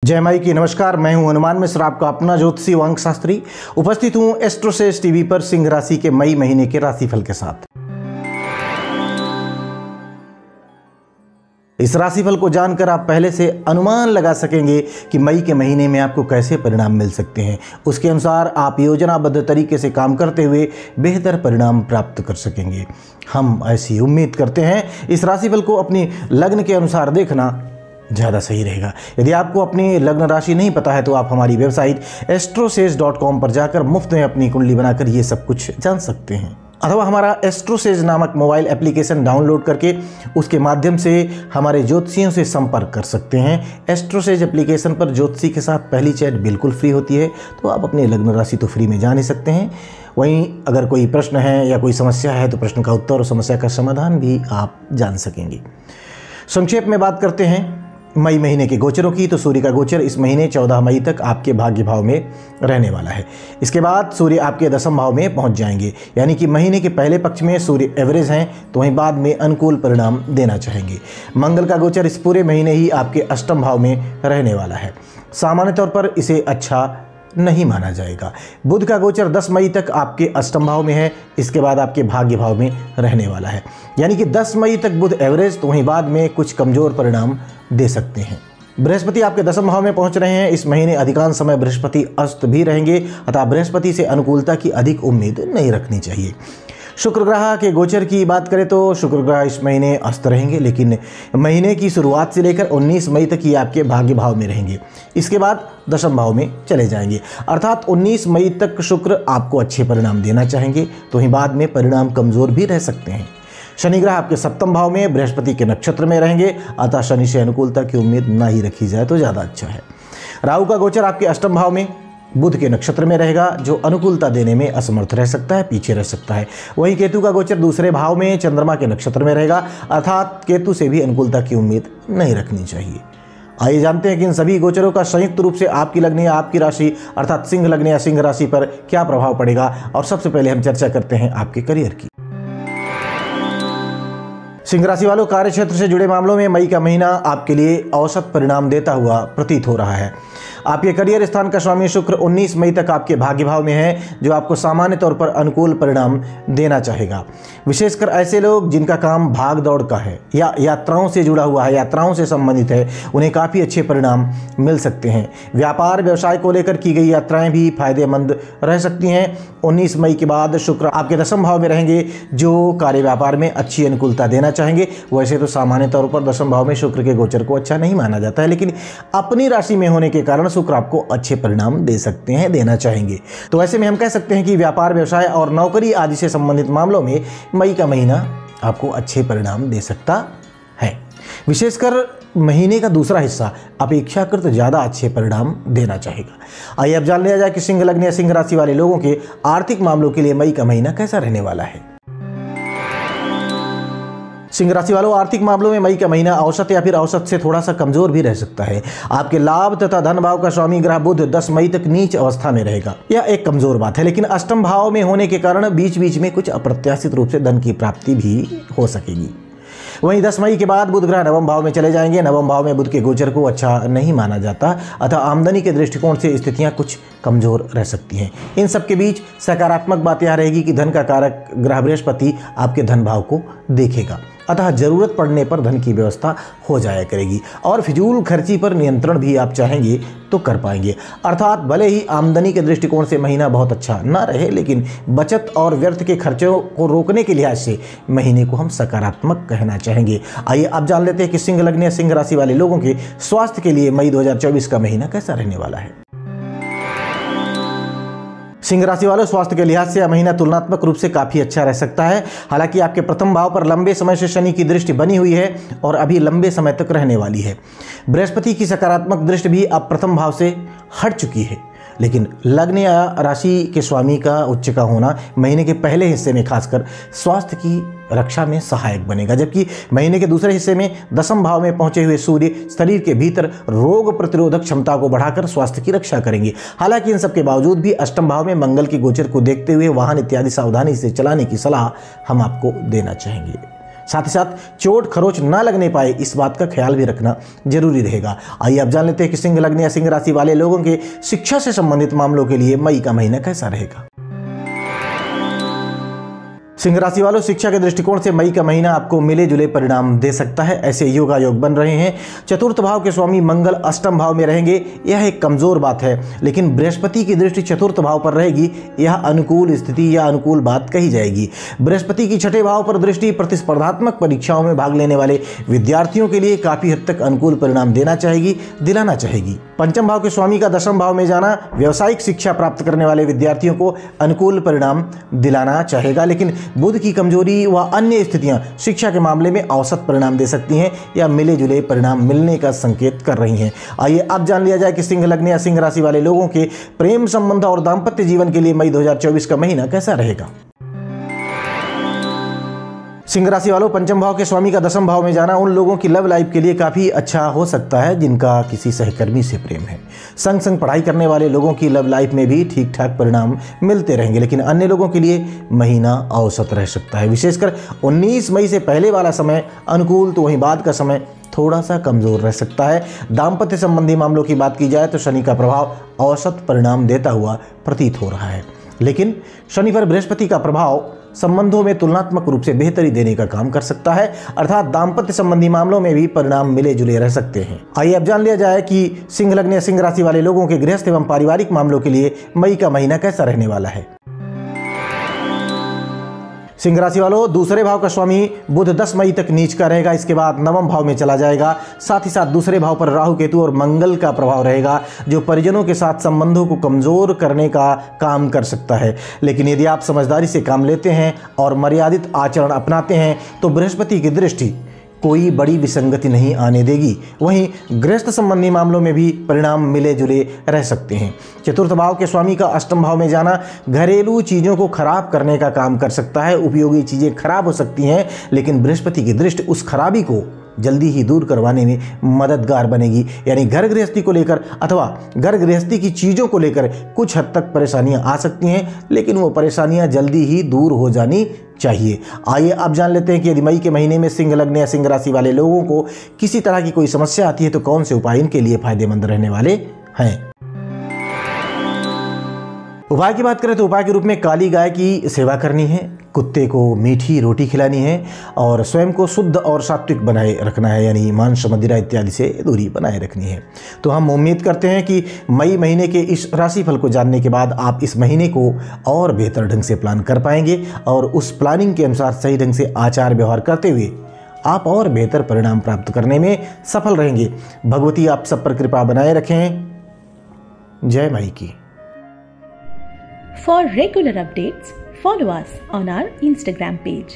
जय माई की नमस्कार। मैं हूं हनुमान मिश्र, आपका अपना ज्योतिषी व अंक शास्त्री। उपस्थित हूं एस्ट्रोसेज टीवी पर सिंह राशि के मई महीने के राशिफल के साथ। इस राशिफल को जानकर आप पहले से अनुमान लगा सकेंगे कि मई के महीने में आपको कैसे परिणाम मिल सकते हैं। उसके अनुसार आप योजनाबद्ध तरीके से काम करते हुए बेहतर परिणाम प्राप्त कर सकेंगे। हम ऐसी उम्मीद करते हैं। इस राशिफल को अपनी लग्न के अनुसार देखना ज़्यादा सही रहेगा। यदि आपको अपनी लग्न राशि नहीं पता है तो आप हमारी वेबसाइट astrosage.com पर जाकर मुफ्त में अपनी कुंडली बनाकर ये सब कुछ जान सकते हैं, अथवा हमारा एस्ट्रोसेज नामक मोबाइल एप्लीकेशन डाउनलोड करके उसके माध्यम से हमारे ज्योतिषियों से संपर्क कर सकते हैं। एस्ट्रोसेज एप्लीकेशन पर ज्योतिषी के साथ पहली चैट बिल्कुल फ्री होती है, तो आप अपनी लग्न राशि तो फ्री में जान ही सकते हैं। वहीं अगर कोई प्रश्न है या कोई समस्या है तो प्रश्न का उत्तर और समस्या का समाधान भी आप जान सकेंगे। संक्षेप में बात करते हैं मई महीने के गोचरों की, तो सूर्य का गोचर इस महीने 14 मई तक आपके भाग्य भाव में रहने वाला है। इसके बाद सूर्य आपके दशम भाव में पहुंच जाएंगे, यानी कि महीने के पहले पक्ष में सूर्य एवरेज हैं, तो वहीं बाद में अनुकूल परिणाम देना चाहेंगे। मंगल का गोचर इस पूरे महीने ही आपके अष्टम भाव में रहने वाला है। सामान्य तौर पर इसे अच्छा नहीं माना जाएगा। बुध का गोचर 10 मई तक आपके अष्टम भाव में है, इसके बाद आपके भाग्य भाव में रहने वाला है, यानी कि 10 मई तक बुध एवरेज, तो वहीं बाद में कुछ कमजोर परिणाम दे सकते हैं। बृहस्पति आपके दशम भाव में पहुंच रहे हैं। इस महीने अधिकांश समय बृहस्पति अस्त भी रहेंगे, अतः बृहस्पति से अनुकूलता की अधिक उम्मीद नहीं रखनी चाहिए। शुक्र ग्रह के गोचर की बात करें तो शुक्र ग्रह इस महीने अस्त रहेंगे, लेकिन महीने की शुरुआत से लेकर 19 मई तक ही आपके भाग्य भाव में रहेंगे। इसके बाद दशम भाव में चले जाएंगे, अर्थात 19 मई तक शुक्र आपको अच्छे परिणाम देना चाहेंगे, तो वहीं बाद में परिणाम कमजोर भी रह सकते हैं। शनि ग्रह आपके सप्तम भाव में बृहस्पति के नक्षत्र में रहेंगे, अतः शनि से अनुकूलता की उम्मीद ना ही रखी जाए तो ज़्यादा अच्छा है। राहु का गोचर आपके अष्टम भाव में बुध के नक्षत्र में रहेगा, जो अनुकूलता देने में असमर्थ रह सकता है, पीछे रह सकता है। वहीं केतु का गोचर दूसरे भाव में चंद्रमा के नक्षत्र में रहेगा, अर्थात केतु से भी अनुकूलता की उम्मीद नहीं रखनी चाहिए। आइए जानते हैं कि इन सभी गोचरों का संयुक्त रूप से आपकी लग्न या आपकी राशि अर्थात सिंह लग्न या सिंह राशि पर क्या प्रभाव पड़ेगा। और सबसे पहले हम चर्चा करते हैं आपके करियर की। सिंह राशि वालों, कार्य क्षेत्र से जुड़े मामलों में मई का महीना आपके लिए औसत परिणाम देता हुआ प्रतीत हो रहा है। आपके करियर स्थान का स्वामी शुक्र 19 मई तक आपके भाग्य भाव में है, जो आपको सामान्य तौर पर अनुकूल परिणाम देना चाहेगा। विशेषकर ऐसे लोग जिनका काम भाग दौड़ का है या यात्राओं से जुड़ा हुआ है, यात्राओं से संबंधित है, उन्हें काफ़ी अच्छे परिणाम मिल सकते हैं। व्यापार व्यवसाय को लेकर की गई यात्राएं भी फायदेमंद रह सकती हैं। 19 मई के बाद शुक्र आपके दशम भाव में रहेंगे, जो कार्य व्यापार में अच्छी अनुकूलता देना चाहेंगे। वैसे तो सामान्य तौर पर दशम भाव में शुक्र के गोचर को अच्छा नहीं माना जाता है, लेकिन अपनी राशि में होने के कारण शुक्र आपको अच्छे परिणाम दे सकते हैं, देना चाहेंगे। तो ऐसे में हम कह सकते हैं कि व्यापार व्यवसाय और नौकरी आदि से संबंधित मामलों में मई का महीना आपको अच्छे परिणाम दे सकता है। विशेषकर महीने का दूसरा हिस्सा अपेक्षाकृत ज्यादा अच्छे परिणाम देना चाहेगा। आइए अब जान लिया जाए कि सिंह लग्न या सिंह राशि वाले लोगों के आर्थिक मामलों के लिए मई का महीना कैसा रहने वाला है। सिंह राशि वालों, आर्थिक मामलों में मई का महीना औसत या फिर औसत से थोड़ा सा कमजोर भी रह सकता है। आपके लाभ तथा धन भाव का स्वामी ग्रह बुध 10 मई तक नीच अवस्था में रहेगा। यह एक कमजोर बात है, लेकिन अष्टम भाव में होने के कारण बीच बीच में कुछ अप्रत्याशित रूप से धन की प्राप्ति भी हो सकेगी। वहीं 10 मई के बाद बुध ग्रह नवम भाव में चले जाएंगे। नवम भाव में बुध के गोचर को अच्छा नहीं माना जाता, अतः आमदनी के दृष्टिकोण से स्थितियां कुछ कमजोर रह सकती हैं। इन सब के बीच सकारात्मक बात यह रहेगी कि धन का कारक ग्रह बृहस्पति आपके धन भाव को देखेगा, अतः जरूरत पड़ने पर धन की व्यवस्था हो जाया करेगी और फिजूल खर्ची पर नियंत्रण भी आप चाहेंगे तो कर पाएंगे। अर्थात भले ही आमदनी के दृष्टिकोण से महीना बहुत अच्छा ना रहे, लेकिन बचत और व्यर्थ के खर्चों को रोकने के लिहाज से महीने को हम सकारात्मक कहना चाहेंगे। आइए अब जान लेते हैं कि सिंह लग्न या सिंह राशि वाले लोगों के स्वास्थ्य के लिए मई 2024 का महीना कैसा रहने वाला है। सिंह राशि वालों, स्वास्थ्य के लिहाज से यह महीना तुलनात्मक रूप से काफी अच्छा रह सकता है। हालांकि आपके प्रथम भाव पर लंबे समय से शनि की दृष्टि बनी हुई है और अभी लंबे समय तक रहने वाली है। बृहस्पति की सकारात्मक दृष्टि भी अब प्रथम भाव से हट चुकी है, लेकिन लग्न या राशि के स्वामी का उच्च का होना महीने के पहले हिस्से में खासकर स्वास्थ्य की रक्षा में सहायक बनेगा, जबकि महीने के दूसरे हिस्से में दशम भाव में पहुंचे हुए सूर्य शरीर के भीतर रोग प्रतिरोधक क्षमता को बढ़ाकर स्वास्थ्य की रक्षा करेंगे। हालांकि इन सब के बावजूद भी अष्टम भाव में मंगल के गोचर को देखते हुए वाहन इत्यादि सावधानी से चलाने की सलाह हम आपको देना चाहेंगे। साथ ही साथ चोट खरोच ना लगने पाए, इस बात का ख्याल भी रखना जरूरी रहेगा। आइए अब जान लेते हैं कि सिंह लग्न या सिंह राशि वाले लोगों के शिक्षा से संबंधित मामलों के लिए मई का महीना कैसा रहेगा। सिंह राशि वालों, शिक्षा के दृष्टिकोण से मई का महीना आपको मिले जुले परिणाम दे सकता है। ऐसे योगायोग बन रहे हैं। चतुर्थ भाव के स्वामी मंगल अष्टम भाव में रहेंगे, यह एक कमजोर बात है, लेकिन बृहस्पति की दृष्टि चतुर्थ भाव पर रहेगी, यह अनुकूल स्थिति या अनुकूल बात कही जाएगी। बृहस्पति की छठे भाव पर दृष्टि प्रतिस्पर्धात्मक परीक्षाओं में भाग लेने वाले विद्यार्थियों के लिए काफी हद तक अनुकूल परिणाम दिलाना चाहेगी। पंचम भाव के स्वामी का दशम भाव में जाना व्यावसायिक शिक्षा प्राप्त करने वाले विद्यार्थियों को अनुकूल परिणाम दिलाना चाहेगा, लेकिन बुध की कमजोरी व अन्य स्थितियां शिक्षा के मामले में औसत परिणाम दे सकती हैं या मिले जुले परिणाम मिलने का संकेत कर रही हैं। आइए अब जान लिया जाए कि सिंह लग्न या सिंह राशि वाले लोगों के प्रेम संबंध और दाम्पत्य जीवन के लिए मई 2024 का महीना कैसा रहेगा। सिंह राशि वालों, पंचम भाव के स्वामी का दशम भाव में जाना उन लोगों की लव लाइफ के लिए काफ़ी अच्छा हो सकता है जिनका किसी सहकर्मी से प्रेम है। संग संग पढ़ाई करने वाले लोगों की लव लाइफ में भी ठीक ठाक परिणाम मिलते रहेंगे, लेकिन अन्य लोगों के लिए महीना औसत रह सकता है। विशेषकर 19 मई से पहले वाला समय अनुकूल, तो वहीं बाद का समय थोड़ा सा कमजोर रह सकता है। दाम्पत्य संबंधी मामलों की बात की जाए तो शनि का प्रभाव औसत परिणाम देता हुआ प्रतीत हो रहा है, लेकिन शनि पर बृहस्पति का प्रभाव संबंधों में तुलनात्मक रूप से बेहतरी देने का काम कर सकता है, अर्थात दाम्पत्य संबंधी मामलों में भी परिणाम मिले जुले रह सकते हैं। आइए अब जान लिया जाए कि सिंह लग्न या सिंह राशि वाले लोगों के गृहस्थ एवं पारिवारिक मामलों के लिए मई का महीना कैसा रहने वाला है। सिंह राशि वालों, दूसरे भाव का स्वामी बुध 10 मई तक नीच का रहेगा, इसके बाद नवम भाव में चला जाएगा। साथ ही साथ दूसरे भाव पर राहु केतु और मंगल का प्रभाव रहेगा, जो परिजनों के साथ संबंधों को कमजोर करने का काम कर सकता है। लेकिन यदि आप समझदारी से काम लेते हैं और मर्यादित आचरण अपनाते हैं तो बृहस्पति की दृष्टि कोई बड़ी विसंगति नहीं आने देगी। वहीं गृहस्थ संबंधी मामलों में भी परिणाम मिले जुले रह सकते हैं। चतुर्थ भाव के स्वामी का अष्टम भाव में जाना घरेलू चीज़ों को खराब करने का काम कर सकता है। उपयोगी चीज़ें खराब हो सकती हैं, लेकिन बृहस्पति की दृष्टि उस खराबी को जल्दी ही दूर करवाने में मददगार बनेगी। यानी घर गृहस्थी को लेकर अथवा घर गृहस्थी की चीज़ों को लेकर कुछ हद तक परेशानियां आ सकती हैं, लेकिन वो परेशानियां जल्दी ही दूर हो जानी चाहिए। आइए अब जान लेते हैं कि यदि मई के महीने में सिंह लग्न या सिंह राशि वाले लोगों को किसी तरह की कोई समस्या आती है तो कौन से उपाय इनके लिए फायदेमंद रहने वाले हैं। उपाय की बात करें तो उपाय के रूप में काली गाय की सेवा करनी है, कुत्ते को मीठी रोटी खिलानी है और स्वयं को शुद्ध और सात्विक बनाए रखना है, यानी मांस मदिरा इत्यादि से दूरी बनाए रखनी है। तो हम उम्मीद करते हैं कि मई महीने के इस राशिफल को जानने के बाद आप इस महीने को और बेहतर ढंग से प्लान कर पाएंगे और उस प्लानिंग के अनुसार सही ढंग से आचार व्यवहार करते हुए आप और बेहतर परिणाम प्राप्त करने में सफल रहेंगे। भगवती आप सब पर कृपा बनाए रखें। जय माई की। For regular updates, follow us on our Instagram page.